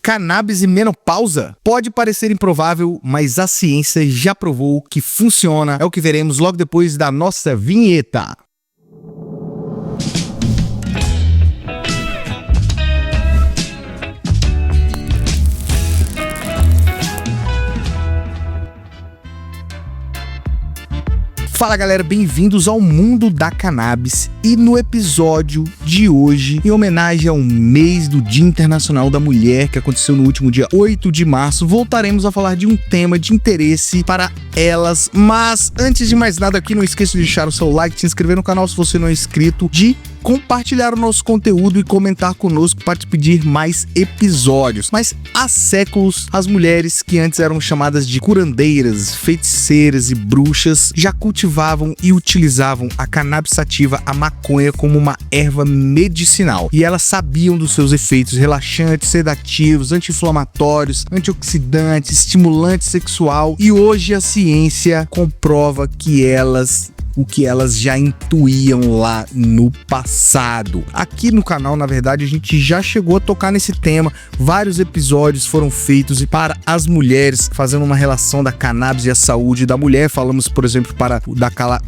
Cannabis e menopausa? Pode parecer improvável, mas a ciência já provou que funciona. É o que veremos logo depois da nossa vinheta. Fala galera, bem-vindos ao mundo da cannabis e no episódio de hoje, em homenagem ao mês do Dia Internacional da Mulher, que aconteceu no último dia 8 de março, voltaremos a falar de um tema de interesse para elas. Mas antes de mais nada aqui, não esqueça de deixar o seu like, de se inscrever no canal se você não é inscrito, de compartilhar o nosso conteúdo e comentar conosco para te pedir mais episódios. Mas há séculos, as mulheres que antes eram chamadas de curandeiras, feiticeiras e bruxas já cultivavam e utilizavam a cannabis sativa, a maconha, como uma erva medicinal. E elas sabiam dos seus efeitos relaxantes, sedativos, anti-inflamatórios, antioxidantes, estimulante sexual. E hoje a ciência comprova que o que elas já intuíam lá no passado. Aqui no canal, na verdade, a gente já chegou a tocar nesse tema. Vários episódios foram feitos para as mulheres, fazendo uma relação da cannabis e a saúde da mulher. Falamos, por exemplo,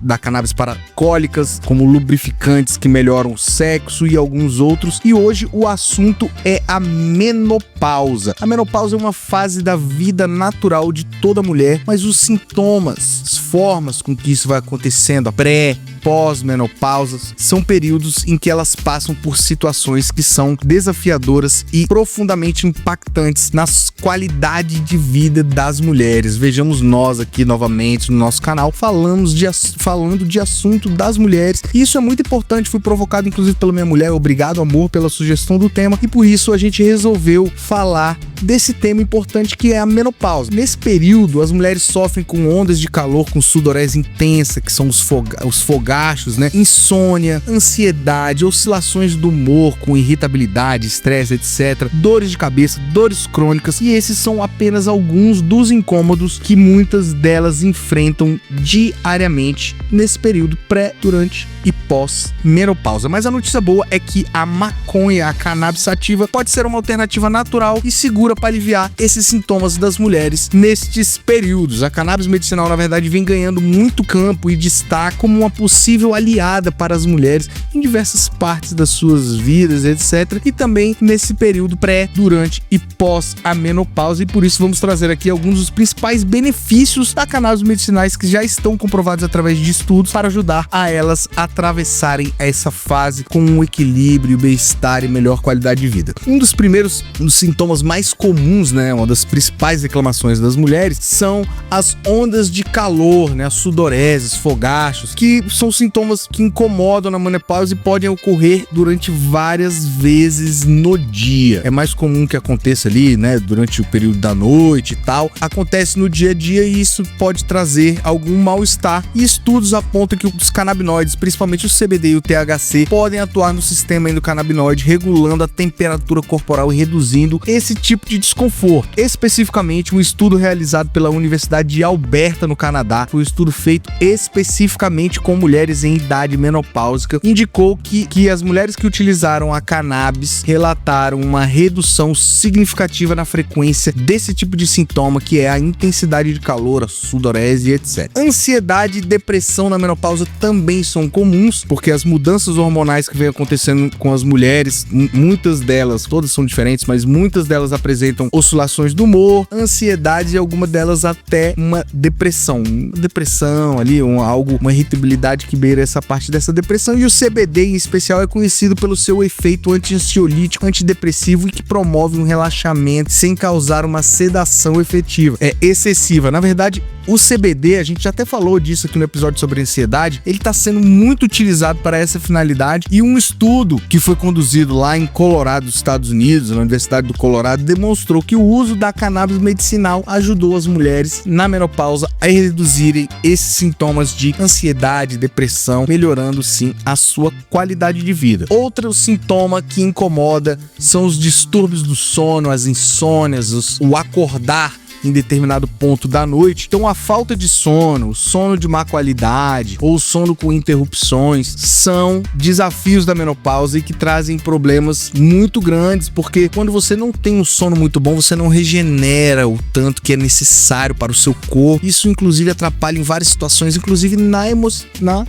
da cannabis para cólicas, como lubrificantes que melhoram o sexo e alguns outros. E hoje o assunto é a menopausa. A menopausa é uma fase da vida natural de toda mulher, mas os sintomas, as formas com que isso vai acontecendo, a pré, pós-menopausa, são períodos em que elas passam por situações que são desafiadoras e profundamente impactantes na qualidade de vida das mulheres. Vejamos nós aqui novamente no nosso canal falando de assunto das mulheres. Isso é muito importante, fui provocado inclusive pela minha mulher. Obrigado, amor, pela sugestão do tema, e por isso a gente resolveu falar desse tema importante que é a menopausa. Nesse período, as mulheres sofrem com ondas de calor, com sudorese intensa, que são os fogachos, né? Insônia, ansiedade, oscilações do humor com irritabilidade, estresse, etc. Dores de cabeça, dores crônicas, e esses são apenas alguns dos incômodos que muitas delas enfrentam diariamente nesse período pré, durante e pós-menopausa. Mas a notícia boa é que a maconha, a cannabis sativa, pode ser uma alternativa natural e segura para aliviar esses sintomas das mulheres nestes períodos. A cannabis medicinal, na verdade, vem ganhando muito campo e destaque como uma possível aliada para as mulheres em diversas partes das suas vidas, etc. E também nesse período pré, durante e pós a menopausa. E por isso vamos trazer aqui alguns dos principais benefícios da cannabis medicinais que já estão comprovados através de estudos para ajudar a elas a atravessarem essa fase com um equilíbrio, bem-estar e melhor qualidade de vida. Um dos sintomas mais comuns, né, uma das principais reclamações das mulheres são as ondas de calor, né, as sudoreses, fogachos, que são sintomas que incomodam na menopausa e podem ocorrer durante várias vezes no dia. É mais comum que aconteça ali, né, durante o período da noite e tal. Acontece no dia a dia e isso pode trazer algum mal-estar. E estudos apontam que os canabinoides, principalmente o CBD e o THC, podem atuar no sistema endocannabinoide, regulando a temperatura corporal e reduzindo esse tipo de desconforto. Especificamente, um estudo realizado pela Universidade de Alberta, no Canadá, foi um estudo feito especificamente com mulheres em idade menopáusica, indicou que as mulheres que utilizaram a cannabis relataram uma redução significativa na frequência desse tipo de sintoma, que é a intensidade de calor, a sudorese e etc. Ansiedade e depressão na menopausa também são comuns, porque as mudanças hormonais que vem acontecendo com as mulheres, muitas delas, todas são diferentes, mas muitas delas apresentam oscilações do humor, ansiedade e algumas delas até uma depressão. Ali, uma irritabilidade que beira essa parte dessa depressão. E o CBD em especial é conhecido pelo seu efeito anti-ansiolítico, antidepressivo e que promove um relaxamento sem causar uma sedação efetiva, excessiva. Na verdade, o CBD, a gente já até falou disso aqui no episódio sobre ansiedade, ele está sendo muito utilizado para essa finalidade, e um estudo que foi conduzido lá em Colorado, nos Estados Unidos, na Universidade do Colorado, demonstrou que o uso da cannabis medicinal ajudou as mulheres na menopausa a reduzirem esses sintomas de ansiedade, depressão, melhorando sim a sua qualidade de vida. Outro sintoma que incomoda são os distúrbios do sono, as insônias, o acordar em determinado ponto da noite. Então a falta de sono, o sono de má qualidade ou sono com interrupções são desafios da menopausa e que trazem problemas muito grandes, porque quando você não tem um sono muito bom, você não regenera o tanto que é necessário para o seu corpo. Isso inclusive atrapalha em várias situações, inclusive na emoção,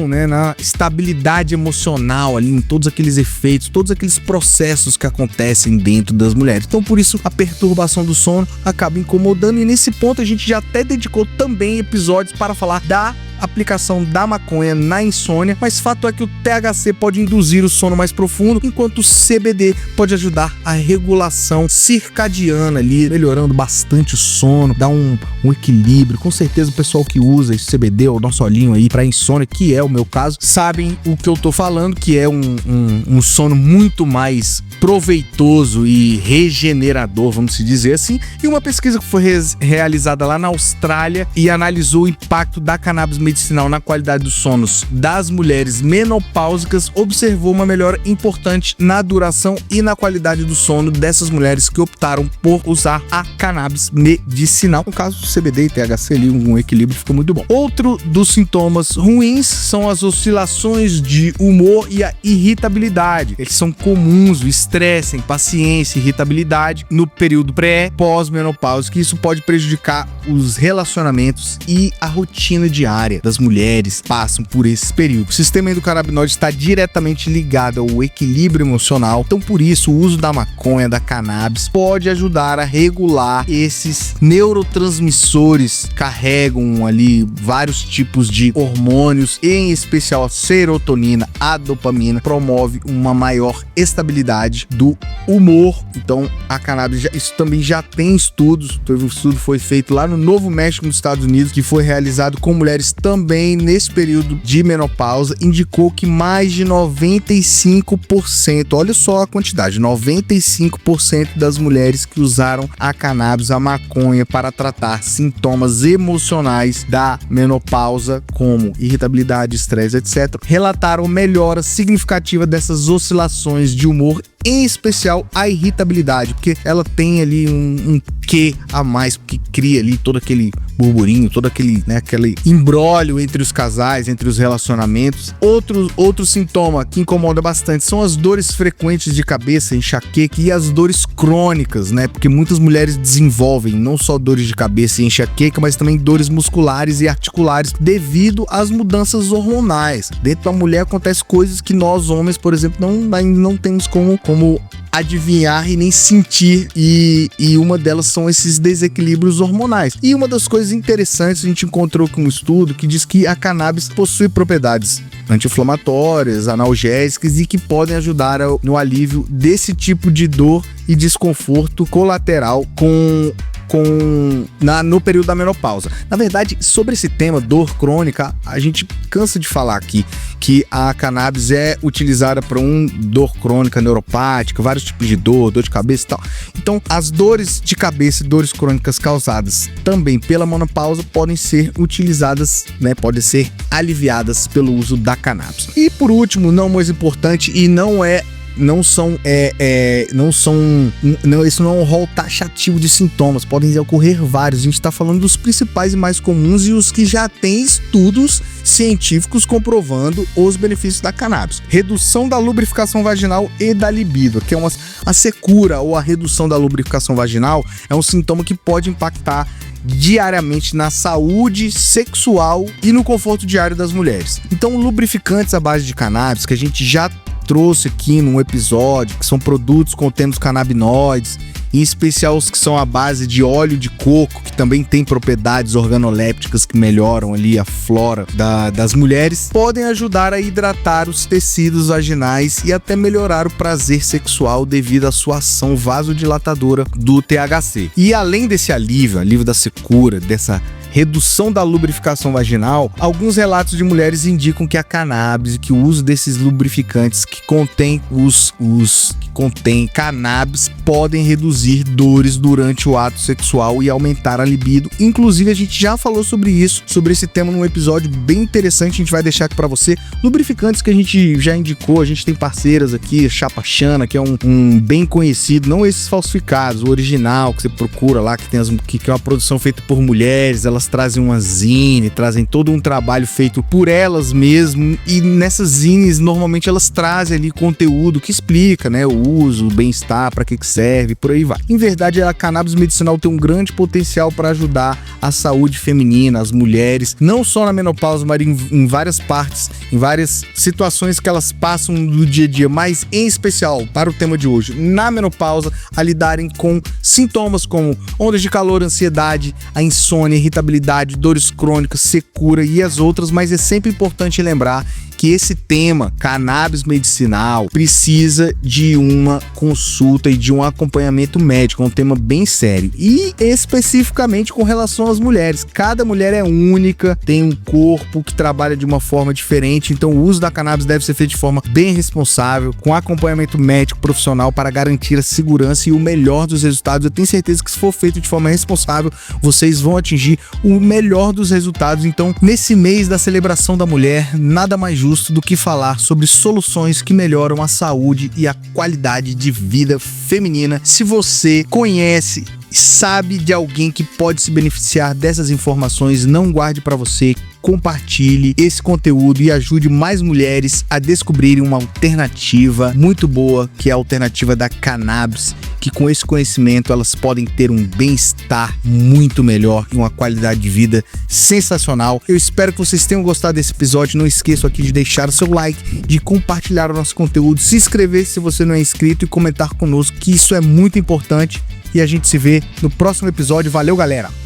né? Na estabilidade emocional ali, em todos aqueles efeitos, todos aqueles processos que acontecem dentro das mulheres. Então por isso a perturbação do sono acaba incomodando, e nesse ponto a gente já até dedicou também episódios para falar da aplicação da maconha na insônia, mas fato é que o THC pode induzir o sono mais profundo, enquanto o CBD pode ajudar a regulação circadiana ali, melhorando bastante o sono, dá um equilíbrio. Com certeza o pessoal que usa esse CBD ou nosso olhinho aí para insônia, que é o meu caso, sabem o que eu tô falando, que é um sono muito mais proveitoso e regenerador, vamos dizer assim. E uma pesquisa que foi realizada lá na Austrália e analisou o impacto da cannabis medicinal na qualidade dos sonos das mulheres menopáusicas, observou uma melhora importante na duração e na qualidade do sono dessas mulheres que optaram por usar a cannabis medicinal. No caso, CBD e THC ali, um equilíbrio fica muito bom. Outro dos sintomas ruins são as oscilações de humor e a irritabilidade. Eles são comuns, o estresse, a impaciência, irritabilidade no período pré-pós-menopáusico, e isso pode prejudicar os relacionamentos e a rotina diária das mulheres passam por esse período. O sistema endocannabinoide está diretamente ligado ao equilíbrio emocional, então por isso o uso da maconha, da cannabis, pode ajudar a regular esses neurotransmissores que carregam ali vários tipos de hormônios, em especial a serotonina, a dopamina, promove uma maior estabilidade do humor. Então a cannabis, isso também já tem estudos, teve um estudo que foi feito lá no Novo México, nos Estados Unidos, que foi realizado com mulheres também nesse período de menopausa, indicou que mais de 95%, olha só a quantidade, 95% das mulheres que usaram a cannabis, a maconha, para tratar sintomas emocionais da menopausa, como irritabilidade, estresse, etc., relataram melhora significativa dessas oscilações de humor, em especial a irritabilidade, porque ela tem ali um quê a mais, que cria ali todo aquele burburinho, todo aquele, né, aquele imbróglio entre os casais, entre os relacionamentos. Outro sintoma que incomoda bastante são as dores frequentes de cabeça, enxaqueca, e as dores crônicas, né? Porque muitas mulheres desenvolvem não só dores de cabeça e enxaqueca, mas também dores musculares e articulares devido às mudanças hormonais. Dentro da mulher acontecem coisas que nós homens, por exemplo, ainda não temos como adivinhar e nem sentir, e uma delas são esses desequilíbrios hormonais. E uma das coisas interessantes, a gente encontrou com um estudo que diz que a cannabis possui propriedades anti-inflamatórias, analgésicas, e que podem ajudar no alívio desse tipo de dor e desconforto colateral no período da menopausa. Na verdade, sobre esse tema, dor crônica, a gente cansa de falar aqui que a cannabis é utilizada para dor crônica neuropática, vários tipos de dor de cabeça e tal. Então, as dores de cabeça e dores crônicas causadas também pela menopausa podem ser utilizadas, né, podem ser aliviadas pelo uso da cannabis. E por último, não mais importante, e isso não é um rol taxativo de sintomas, podem ocorrer vários. A gente está falando dos principais e mais comuns e os que já têm estudos científicos comprovando os benefícios da cannabis. Redução da lubrificação vaginal e da libido, que é a secura ou a redução da lubrificação vaginal, é um sintoma que pode impactar diariamente na saúde sexual e no conforto diário das mulheres. Então, lubrificantes à base de cannabis, que a gente já trouxe aqui num episódio, que são produtos contendo canabinoides, em especial os que são à base de óleo de coco, que também tem propriedades organolépticas que melhoram ali a flora das mulheres, podem ajudar a hidratar os tecidos vaginais e até melhorar o prazer sexual devido à sua ação vasodilatadora do THC. E além desse alívio da secura, dessa redução da lubrificação vaginal, alguns relatos de mulheres indicam que a cannabis, que o uso desses lubrificantes que contém cannabis podem reduzir dores durante o ato sexual e aumentar a libido. Inclusive, a gente já falou sobre esse tema num episódio bem interessante, a gente vai deixar aqui pra você. Lubrificantes que a gente já indicou, a gente tem parceiras aqui, Chapa Chana, que é um bem conhecido, não esses falsificados, o original que você procura lá, que é uma produção feita por mulheres, elas trazem uma zine, trazem todo um trabalho feito por elas mesmo, e nessas zines, normalmente elas trazem ali conteúdo que explica, né, o uso, o bem-estar, para que serve, por aí vai. Em verdade, a cannabis medicinal tem um grande potencial para ajudar a saúde feminina, as mulheres, não só na menopausa, mas em várias partes, em várias situações que elas passam no dia a dia, mas em especial para o tema de hoje, na menopausa, a lidarem com sintomas como ondas de calor, ansiedade, a insônia, irritabilidade, dores crônicas, secura e as outras, mas é sempre importante lembrar que esse tema, cannabis medicinal, precisa de uma consulta e de um acompanhamento médico, é um tema bem sério. E especificamente com relação às mulheres, cada mulher é única, tem um corpo que trabalha de uma forma diferente, então o uso da cannabis deve ser feito de forma bem responsável, com acompanhamento médico profissional para garantir a segurança e o melhor dos resultados. Eu tenho certeza que se for feito de forma responsável, vocês vão atingir o melhor dos resultados. Então, nesse mês da celebração da mulher, nada mais justo do que falar sobre soluções que melhoram a saúde e a qualidade de vida feminina. Se você conhece e sabe de alguém que pode se beneficiar dessas informações, não guarde para você, compartilhe esse conteúdo e ajude mais mulheres a descobrirem uma alternativa muito boa, que é a alternativa da cannabis, que com esse conhecimento elas podem ter um bem-estar muito melhor e uma qualidade de vida sensacional. Eu espero que vocês tenham gostado desse episódio. Não esqueçam aqui de deixar o seu like, de compartilhar o nosso conteúdo, se inscrever se você não é inscrito e comentar conosco, que isso é muito importante. E a gente se vê no próximo episódio. Valeu, galera!